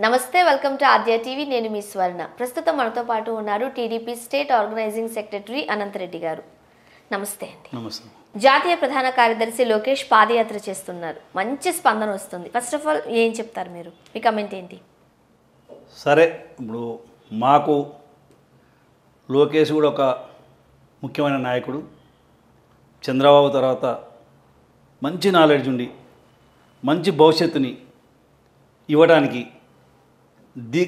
నమస్తే welcome to Aadya TV నేను మీ స్వర్ణ ప్రస్తుతం మనతో పాటు ఉన్నారు TDP state organising secretary Anant Reddy garu. నమస్తే అండి. నమస్తే. జాతీయ ప్రధాన కార్యదర్శి లోకేష్ పాదయాత్ర చేస్తున్నారు, మంచి స్పందన వస్తుంది. ఫస్ట్ ఆఫ్ ఆల్ ఏం చెప్తారు మీరు, మీ కమెంట్ ఏంటి? సరే, ఇప్పుడు మాకు లోకేష్ కూడా ఒక ముఖ్యమైన నాయకుడు. చంద్రబాబు తర్వాత మంచి నాలెడ్జ్ ఉండి మంచి భవిష్యత్తుని ఇవ్వడానికి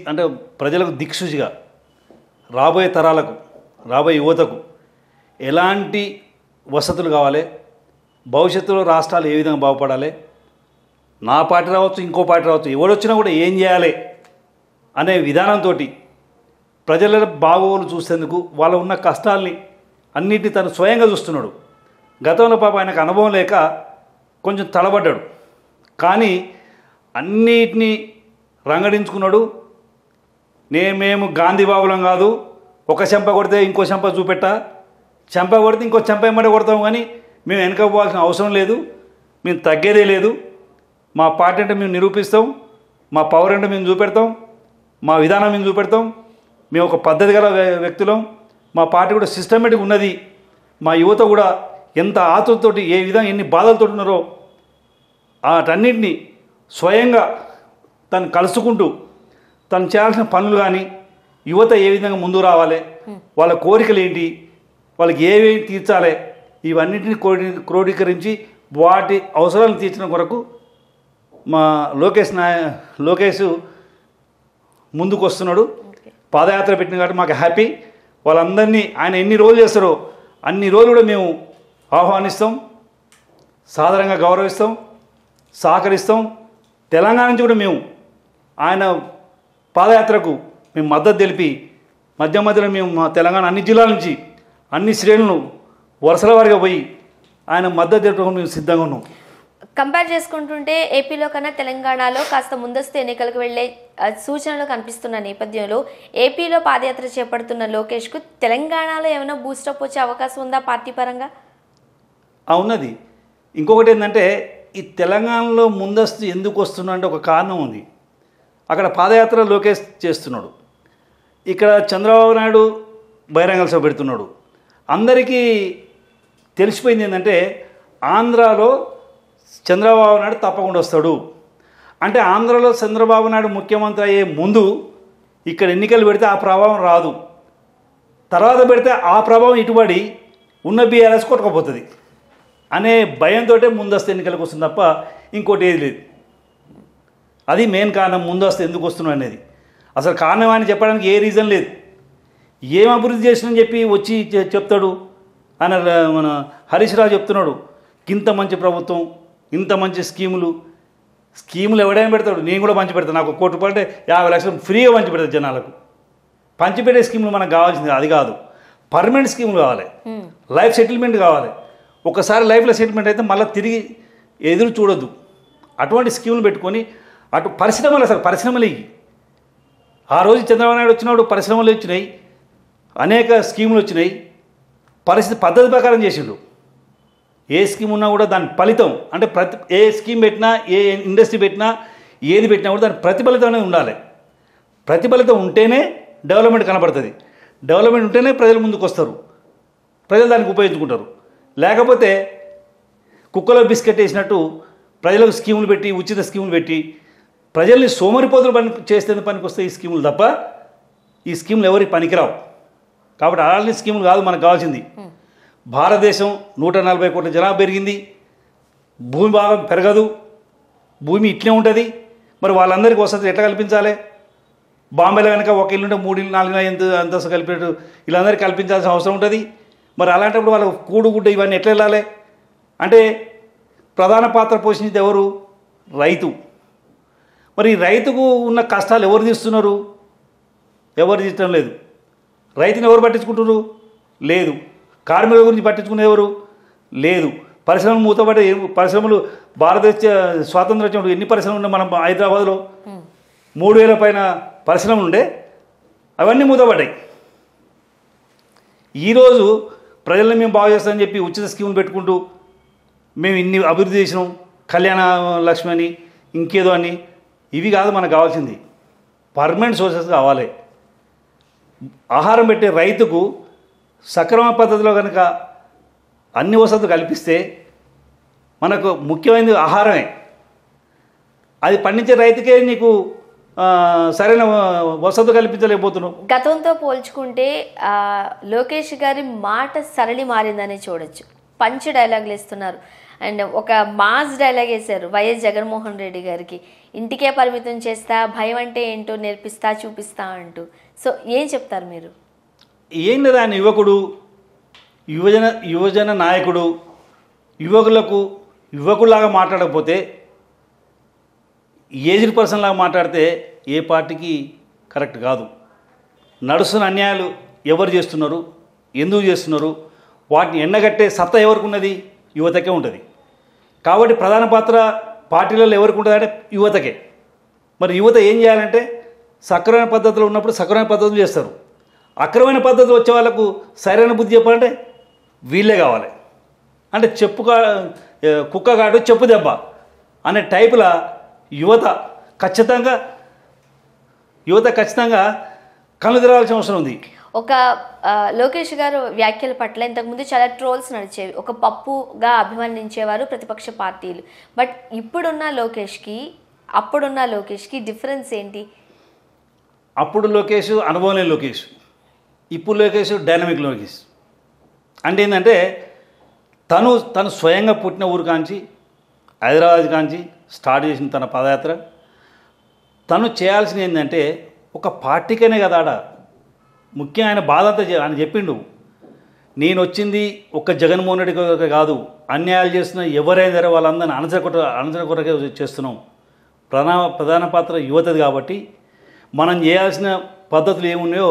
అంటే ప్రజలకు దిక్సూచిగా రాబోయే తరాలకు, రాబోయే యువతకు ఎలాంటి వసతులు కావాలి, భవిష్యత్తులో రాష్ట్రాలు ఏ విధంగా బాగుపడాలి, నా పార్టీ రావచ్చు ఇంకో పార్టీ రావచ్చు, ఎవడొచ్చినా కూడా ఏం చేయాలి అనే విధానంతో ప్రజల బాగోగులు చూసేందుకు వాళ్ళ ఉన్న కష్టాల్ని అన్నిటిని తను స్వయంగా చూస్తున్నాడు. గతంలో పాప ఆయనకు అనుభవం లేక కొంచెం తడబడ్డాడు, కానీ అన్నిటినీ రంగడించుకున్నాడు. మేము గాంధీ బాబులం కాదు, ఒక చెంప కొడితే ఇంకో చెంప చూపెట్టా, చెంప కొడితే ఇంకో చెంప ఎమ్మడే కొడతాం, కానీ మేము వెనక పోవాల్సిన అవసరం లేదు, మేము తగ్గేదే లేదు. మా పార్టీ అంటే మేము నిరూపిస్తాం, మా పవర్ అంటే మేము చూపెడతాం, మా విధానం మేము చూపెడతాం, మేము ఒక పద్ధతి గల వ్యక్తులం, మా పార్టీ కూడా సిస్టమేటిక్ ఉన్నది. మా యువత కూడా ఎంత ఆతృతతోటి ఏ విధంగా ఎన్ని బాధలతో ఉన్నారో వాటన్నిటినీ స్వయంగా తను కలుసుకుంటూ తను చేయాల్సిన పనులు కానీ, యువత ఏ విధంగా ముందుకు రావాలి, వాళ్ళ కోరికలు ఏంటి, వాళ్ళకి ఏవేవి తీర్చాలి, ఇవన్నింటినీ క్రోడీకరించి వాటి అవసరాలను తీర్చడం కొరకు మా లోకేష్ ముందుకు వస్తున్నాడు. పాదయాత్ర పెట్టిన కాబట్టి మాకు హ్యాపీ. వాళ్ళందరినీ ఆయన ఎన్ని రోజులు చేస్తారో అన్ని రోజులు కూడా మేము ఆహ్వానిస్తాం, సాధారణంగా గౌరవిస్తాం, సహకరిస్తాం. తెలంగాణ నుంచి కూడా మేము ఆయన పాదయాత్రకు మేము మద్దతు తెలిపి మధ్యలో మేము మా తెలంగాణ అన్ని జిల్లాల నుంచి అన్ని శ్రేణులు వరుసల వారిగా పోయి ఆయన మద్దతు తెలుపుకోవడం మేము సిద్ధంగా ఉన్నాం. కంపేర్ చేసుకుంటుంటే ఏపీలో కన్నా తెలంగాణలో కాస్త ముందస్తు ఎన్నికలకు వెళ్లే సూచనలు కనిపిస్తున్న నేపథ్యంలో ఏపీలో పాదయాత్ర చేపడుతున్న లోకేష్కు తెలంగాణలో ఏమైనా బూస్టప్ వచ్చే అవకాశం ఉందా పార్టీ పరంగా? ఉన్నది. ఇంకొకటి ఏంటంటే, ఈ తెలంగాణలో ముందస్తు ఎందుకు వస్తున్నా అంటే ఒక కారణం ఉంది. అక్కడ పాదయాత్ర లోకేష్ చేస్తున్నాడు, ఇక్కడ చంద్రబాబు నాయుడు బహిరంగ సభ పెడుతున్నాడు. అందరికీ తెలిసిపోయింది ఏంటంటే ఆంధ్రాలో చంద్రబాబు నాయుడు తప్పకుండా వస్తాడు. అంటే ఆంధ్రాలో చంద్రబాబు నాయుడు ముఖ్యమంత్రి అయ్యే ముందు ఇక్కడ ఎన్నికలు పెడితే ఆ ప్రభావం రాదు, తర్వాత పెడితే ఆ ప్రభావం ఇటుబడి ఉన్న బీఆర్ఎస్ కొట్టకపోతుంది అనే భయంతో ముందస్తు ఎన్నికలకు వస్తుంది తప్ప ఇంకోటి ఏది లేదు. అది మెయిన్ కారణం ముందస్తు ఎందుకు వస్తున్నాం అనేది. అసలు కారణం అని చెప్పడానికి ఏ రీజన్ లేదు. ఏం అభివృద్ధి చేసినని చెప్పి వచ్చి చెప్తాడు. ఆయన మన హరీష్ రావు చెప్తున్నాడు, ఇంత మంచి ప్రభుత్వం, ఇంత మంచి స్కీములు ఎవడైనా పెడతాడు. నేను కూడా పంచి పెడతాను, నాకు 1 కోటి రూపాయలు అంటే 50 లక్షలు ఫ్రీగా పంచి పెడతాను జనాలకు. పంచిపెట్టే స్కీములు మనకు కావాల్సింది అది కాదు, పర్మనెంట్ స్కీములు కావాలి, లైఫ్ సెటిల్మెంట్ కావాలి. ఒకసారి లైఫ్లో సెటిల్మెంట్ అయితే మళ్ళీ తిరిగి ఎదురు చూడొద్దు. అటువంటి స్కీములు పెట్టుకొని అటు పరిశ్రమలు ఆ రోజు చంద్రబాబు నాయుడు వచ్చినప్పుడు పరిశ్రమలు వచ్చినాయి, అనేక స్కీములు వచ్చినాయి. పద్ధతి ప్రకారం చేసిండు. ఏ స్కీమ్ ఉన్నా కూడా దాని ఫలితం అంటే ఏ స్కీమ్ పెట్టినా, ఏ ఇండస్ట్రీ పెట్టినా, ఏది పెట్టినా కూడా దాని ప్రతిఫలితం అనేది ఉండాలి. ప్రతిఫలితం ఉంటేనే డెవలప్మెంట్ కనబడుతుంది. డెవలప్మెంట్ ఉంటేనే ప్రజలు ముందుకు వస్తారు, ప్రజలు దానికి ఉపయోగించుకుంటారు. లేకపోతే కుక్కలో బిస్కెట్ వేసినట్టు ప్రజలకు స్కీములు పెట్టి, ఉచిత స్కీములు పెట్టి ప్రజల్ని సోమరిపోతులు చేసేందుకు పనికి వస్తాయి ఈ స్కీములు తప్ప ఈ స్కీములు ఎవరికి పనికిరావు. కాబట్టి అలాంటి స్కీములు కాదు మనకు కావాల్సింది. భారతదేశం 140 కోట్ల జనాభా పెరిగింది, భూమి భాగం పెరగదు, భూమి ఇట్లే ఉంటుంది. మరి వాళ్ళందరికీ వసతులు ఎట్లా కల్పించాలి? బాంబేలో కనుక ఒక ఇల్లు ఉంటే 3 ఇల్లు 4 ఇల్లు అంతస్తు కలిపేట్టు వీళ్ళందరికీ కల్పించాల్సిన అవసరం ఉంటుంది. మరి అలాంటప్పుడు వాళ్ళకు కూడుగుడ్డ ఇవన్నీ ఎట్లా వెళ్ళాలి? అంటే ప్రధాన పాత్ర పోషించేది ఎవరు? రైతు. మరి రైతుకు ఉన్న కష్టాలు ఎవరు తీస్తున్నారు? ఎవరు తీర్చడం లేదు. రైతుని ఎవరు పట్టించుకుంటున్నారు? లేదు. కార్మికుల గురించి పట్టించుకునేది ఎవరు? లేదు. పరిశ్రమలు మూతపడే పరిశ్రమలు భారతదేశ స్వాతంత్రం వచ్చినప్పుడు ఎన్ని పరిశ్రమలు ఉన్నాయి? మనం హైదరాబాద్లో 3000 పైన పరిశ్రమలు ఉండే, అవన్నీ మూతపడ్డాయి. ఈరోజు ప్రజల్ని మేము బాగు చేస్తామని చెప్పి ఉచిత స్కీములు పెట్టుకుంటూ మేము ఇన్ని అభివృద్ధి చేసినాం, కళ్యాణ లక్ష్మి అని ఇంకేదో అని, ఇవి కాదు మనకు కావాల్సింది. పర్మనెంట్ సోర్సెస్ కావాలి. ఆహారం పెట్టే రైతుకు సక్రమ పద్ధతిలో కనుక అన్ని వసతులు కల్పిస్తే మనకు ముఖ్యమైనది ఆహారమే. అది పండించే రైతుకే నీకు సరైన వసతులు కల్పించలేకపోతున్నావు. గతంతో పోల్చుకుంటే లోకేష్ గారి మాట సరళి మారిందని చూడొచ్చు. పంచ్ డైలాగులు ఇస్తున్నారు. అండ్ ఒక మాస్ డైలాగ్ వేశారు వైఎస్ జగన్మోహన్ రెడ్డి గారికి, ఇంటికే పరిమితం చేస్తా, భయం అంటే ఏంటో నేర్పిస్తా చూపిస్తా అంటూ. సో ఏం చెప్తారు మీరు? ఏం లేదు, ఆయన యువకుడు, యువజన నాయకుడు. యువకులాగా మాట్లాడకపోతే, ఏజ్డ్ పర్సన్ లాగా మాట్లాడితే ఏ పార్టీకి కరెక్ట్ కాదు. నడుస్తున్న అన్యాయాలు ఎవరు చేస్తున్నారు, ఎందుకు చేస్తున్నారు, వాటిని ఎండగట్టే సత్తా ఎవరికి ఉన్నది? యువతకే ఉంటుంది. కాబట్టి ప్రధాన పాత్ర పార్టీలలో ఎవరికి ఉంటుంది అంటే యువతకే. మరి యువత ఏం చేయాలంటే సక్రమైన పద్ధతిలో ఉన్నప్పుడు సక్రమైన పద్ధతులు చేస్తారు. అక్రమైన పద్ధతులు వచ్చే వాళ్ళకు సరైన బుద్ధి చెప్పాలంటే వీళ్ళే కావాలి. అంటే కుక్కగాడు చెప్పు దెబ్బ అనే టైపుల యువత ఖచ్చితంగా కళ్ళు తెరవాల్సిన అవసరం ఉంది. ఒక లోకేష్ గారు వ్యాఖ్యల పట్ల ఇంతకుముందు చాలా ట్రోల్స్ నడిచేవి. ఒక పప్పుగా అభిమానించేవారు ప్రతిపక్ష పార్టీలు. బట్ ఇప్పుడున్న లోకేష్కి డిఫరెన్స్ ఏంటి? అప్పుడు లోకేష్ అనుభవం లేని లోకేష్, ఇప్పుడు లోకేష్ డైనమిక్ లోకేష్. అంటే ఏంటంటే తను స్వయంగా పుట్టిన ఊరు కాంచి, హైదరాబాద్ కాంచి స్టార్ట్ చేసిన తన పాదయాత్ర. తను చేయాల్సింది ఏంటంటే ఒక పార్టీకనే కదా ఆడ ముఖ్యం. ఆయన బాధ అంతా ఆయన చెప్పిండు, నేను వచ్చింది ఒక్క జగన్మోహన్ రెడ్డి కాదు, అన్యాయాలు చేస్తున్న ఎవరైనా సరే వాళ్ళందరినీ అణచర కొరకే చేస్తున్నాం. ప్రధాన పాత్ర యువతది. కాబట్టి మనం చేయాల్సిన పద్ధతులు ఏమున్నాయో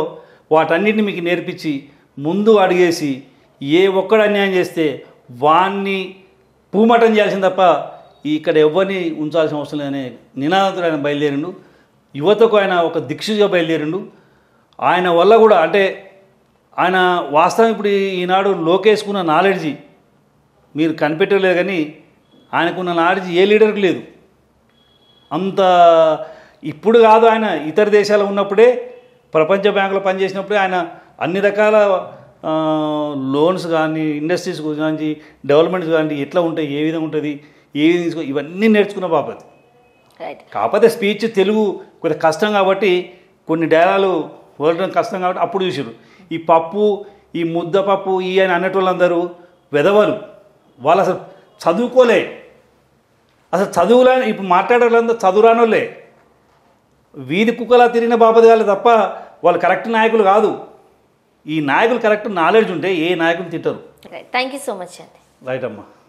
వాటన్నిటిని మీకు నేర్పించి ముందు అడిగేసి ఏ ఒక్కడు అన్యాయం చేస్తే వాణ్ణి పూమటం చేయాల్సింది తప్ప ఇక్కడ ఎవరిని ఉంచాల్సిన అవసరం లేదనే నినాదంతో ఆయన బయలుదేరిండు. యువతకు ఆయన ఒక దిక్షగా బయలుదేరిండు. ఆయన వల్ల కూడా అంటే ఆయన వాస్తవం ఇప్పుడు ఈనాడు లోకేష్కున్న నాలెడ్జి మీరు కనిపెట్టలేదు, కానీ ఆయనకున్న నాలెడ్జి ఏ లీడర్కి లేదు. అంత ఇప్పుడు కాదు, ఆయన ఇతర దేశాల్లో ఉన్నప్పుడే, ప్రపంచ బ్యాంకులో పనిచేసినప్పుడే ఆయన అన్ని రకాల లోన్స్ కానీ, ఇండస్ట్రీస్ కానీ, డెవలప్మెంట్స్ కానీ ఎట్లా ఉంటాయి, ఏ విధంగా ఉంటుంది, ఏ విధంగా ఇవన్నీ నేర్చుకున్న బాపతి. కాకపోతే స్పీచ్ తెలుగు కొద్దిగా కష్టం కాబట్టి కొన్ని డైలాగులు వదలడం కష్టం కాబట్టి అప్పుడు చూసారు. ఈ పప్పు, ఈ ముద్దపప్పు ఈ అని అనేటోళ్ళందరూ వెదవరు. వాళ్ళు అసలు చదువుకోలే. అసలు చదువులే. ఇప్పుడు మాట్లాడే వాళ్ళందరూ చదువురాని వాళ్ళే. వీధి కుక్కలా తిరిగిన బాపతి వాళ్ళు తప్ప వాళ్ళు కరెక్ట్ నాయకులు కాదు. ఈ నాయకులు కరెక్ట్ నాలెడ్జ్ ఉంటే ఏ నాయకులు తిట్టరు. థ్యాంక్ యూ సో మచ్ అండి. రైట్ అమ్మా.